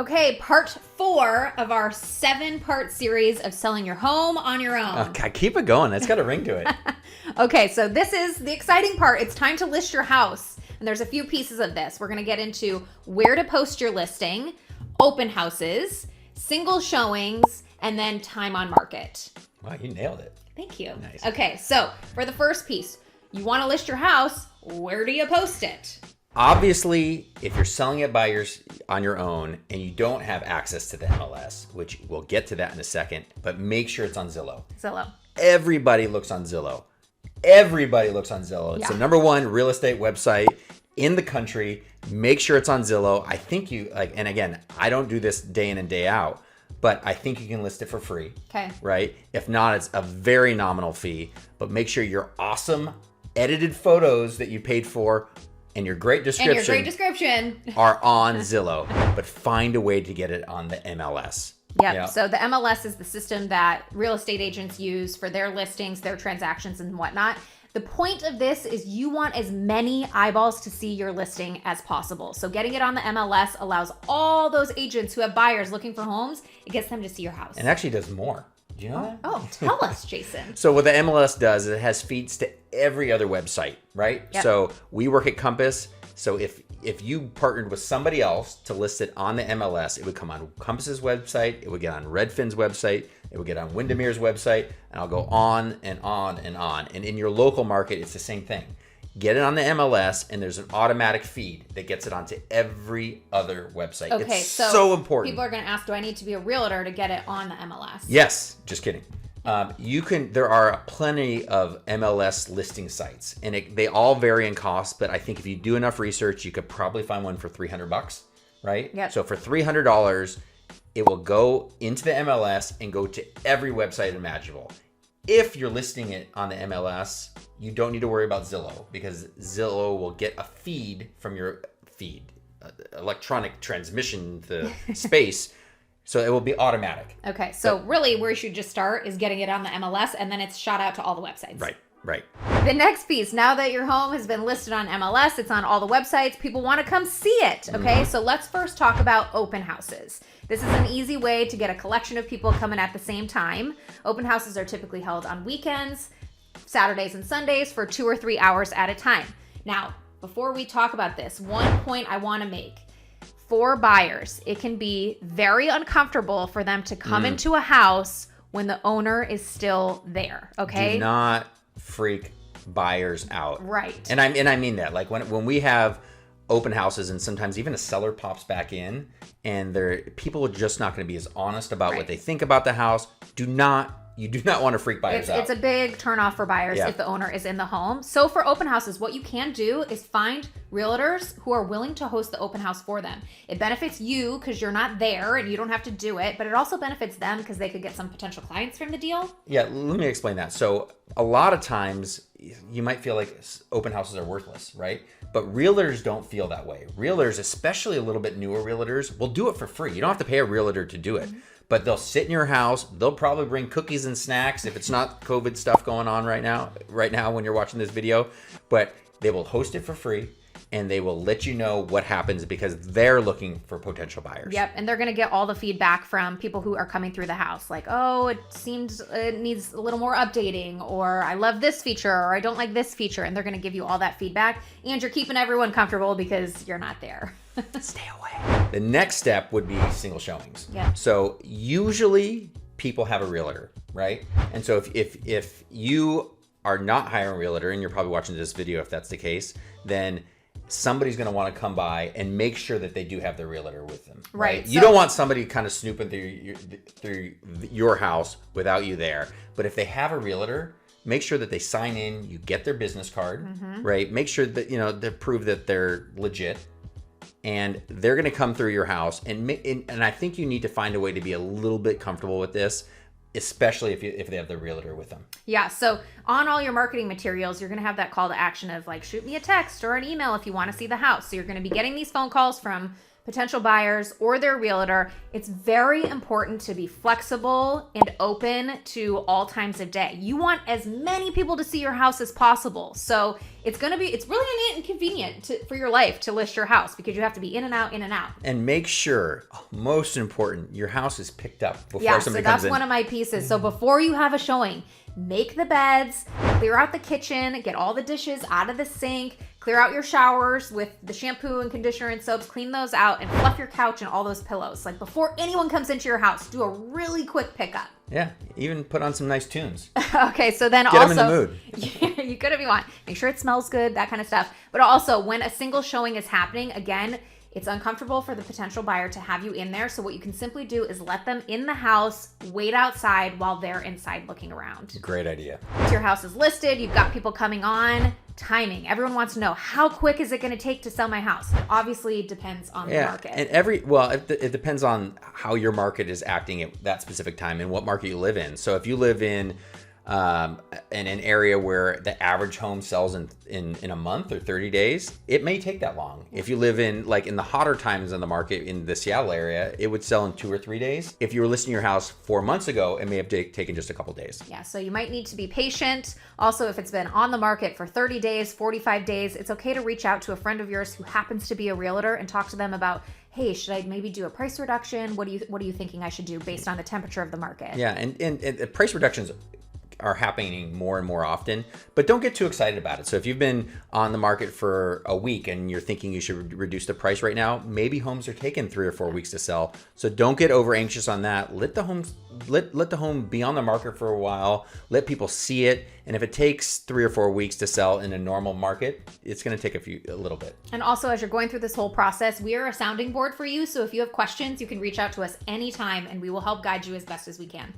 Okay, part 4 of our 7-part series of selling your home on your own. Okay, keep it going. That's got a ring to it. Okay, so this is the exciting part. It's time to list your house. And there's a few pieces of this. We're going to get into where to post your listing, open houses, single showings, and then time on market. Wow, you nailed it. Thank you. Nice. Okay, so for the first piece, you want to list your house. Where do you post it? Obviously, if you're selling it on your own and you don't have access to the MLS, which we'll get to that in a second, but make sure it's on Zillow. Zillow. Everybody looks on Zillow. Everybody looks on Zillow. It's the number one real estate website in the country. Make sure it's on Zillow. I think and again, I don't do this day in and day out, but I think you can list it for free. Okay. Right? If not, it's a very nominal fee, but make sure your awesome edited photos that you paid for and your great description are on Zillow, but find a way to get it on the MLS. Yep. Yeah. So the MLS is the system that real estate agents use for their listings, their transactions, and whatnot. The point of this is you want as many eyeballs to see your listing as possible. So getting it on the MLS allows all those agents who have buyers looking for homes, it gets them to see your house. And actually does more. Do you know that? Oh, tell us, Jason. So what the MLS does is it has feeds to every other website, right? Yep. So we work at Compass. So if you partnered with somebody else to list it on the MLS, it would come on Compass's website, it would get on Redfin's website, it would get on Windermere's website, and I'll go on and on and on. And in your local market, it's the same thing. Get it on the MLS, and there's an automatic feed that gets it onto every other website. Okay, it's so important. People are going to ask, do I need to be a realtor to get it on the MLS? Yes, just kidding. There are plenty of MLS listing sites, and they all vary in cost, but I think if you do enough research, you could probably find one for $300, right? Yep. So for $300, it will go into the MLS and go to every website imaginable. If you're listing it on the MLS, you don't need to worry about Zillow, because Zillow will get a feed from your electronic transmission to space. So it will be automatic. Okay, so really where you should just start is getting it on the MLS, and then it's shot out to all the websites. Right. The next piece, now that your home has been listed on MLS, it's on all the websites, people want to come see it, okay? So let's first talk about open houses. This is an easy way to get a collection of people coming at the same time. Open houses are typically held on weekends, Saturdays and Sundays for 2 or 3 hours at a time. Now, before we talk about this, one point I want to make. For buyers, it can be very uncomfortable for them to come into a house when the owner is still there, okay? Do not freak buyers out. Right. And I mean that. Like when we have open houses and sometimes even a seller pops back in and people are just not going to be as honest about what they think about the house. You do not want to freak buyers out. It's a big turnoff for buyers if the owner is in the home. So for open houses, what you can do is find realtors who are willing to host the open house for them. It benefits you because you're not there and you don't have to do it, but it also benefits them because they could get some potential clients from the deal. Yeah, let me explain that. So a lot of times you might feel like open houses are worthless, right? But realtors don't feel that way. Realtors, especially a little bit newer realtors, will do it for free. You don't have to pay a realtor to do it. But they'll sit in your house. They'll probably bring cookies and snacks if it's not COVID stuff going on right now when you're watching this video. But they will host it for free, and they will let you know what happens because they're looking for potential buyers. Yep, and they're going to get all the feedback from people who are coming through the house. Like, oh, it seems it needs a little more updating, or I love this feature, or I don't like this feature. And they're going to give you all that feedback. And you're keeping everyone comfortable because you're not there. Stay away. The next step would be single showings. Yeah. So usually people have a realtor, right? And so if you are not hiring a realtor, and you're probably watching this video if that's the case, then somebody's going to want to come by and make sure that they do have their realtor with them. Right. You don't want somebody kind of snooping through your house without you there. But if they have a realtor, make sure that they sign in, you get their business card, right? Make sure that, they prove that they're legit. And they're going to come through your house. And I think you need to find a way to be a little bit comfortable with this, especially if they have their realtor with them. Yeah, so on all your marketing materials, you're going to have that call to action of like, shoot me a text or an email if you want to see the house. So you're going to be getting these phone calls from potential buyers or their realtor, it's very important to be flexible and open to all times of day. You want as many people to see your house as possible. So it's really inconvenient for your life to list your house because you have to be in and out, in and out. And make sure, most important, your house is picked up before somebody comes in. Yeah, so that's one of my pieces. So before you have a showing, make the beds, clear out the kitchen, get all the dishes out of the sink, clear out your showers with the shampoo and conditioner and soaps, clean those out, and fluff your couch and all those pillows. Like before anyone comes into your house, do a really quick pickup. Yeah, even put on some nice tunes. Okay, so then Get also... them in the mood. You could if you want. Make sure it smells good, that kind of stuff. But also, when a single showing is happening, again, it's uncomfortable for the potential buyer to have you in there. So what you can simply do is let them in the house, wait outside while they're inside looking around. Great idea. Once your house is listed, you've got people coming on. Timing. Everyone wants to know, how quick is it going to take to sell my house? Obviously, it depends on the market. And it depends on how your market is acting at that specific time and what market you live in. So if you live in an area where the average home sells in a month or 30 days, it may take that long. If you live in the hotter times in the market in the Seattle area, it would sell in 2 or 3 days. If you were listing your house 4 months ago, it may have taken just a couple days. Yeah, so you might need to be patient. Also, if it's been on the market for 30 days, 45 days, it's okay to reach out to a friend of yours who happens to be a realtor and talk to them about, hey, should I maybe do a price reduction? What are you thinking I should do based on the temperature of the market? Yeah, and price reductions are happening more and more often, but don't get too excited about it. So if you've been on the market for a week and you're thinking you should reduce the price right now, maybe homes are taking 3 or 4 weeks to sell. So don't get over anxious on that. Let the home be on the market for a while. Let people see it. And if it takes 3 or 4 weeks to sell in a normal market, it's going to take a little bit. And also, as you're going through this whole process, we are a sounding board for you. So if you have questions, you can reach out to us anytime and we will help guide you as best as we can.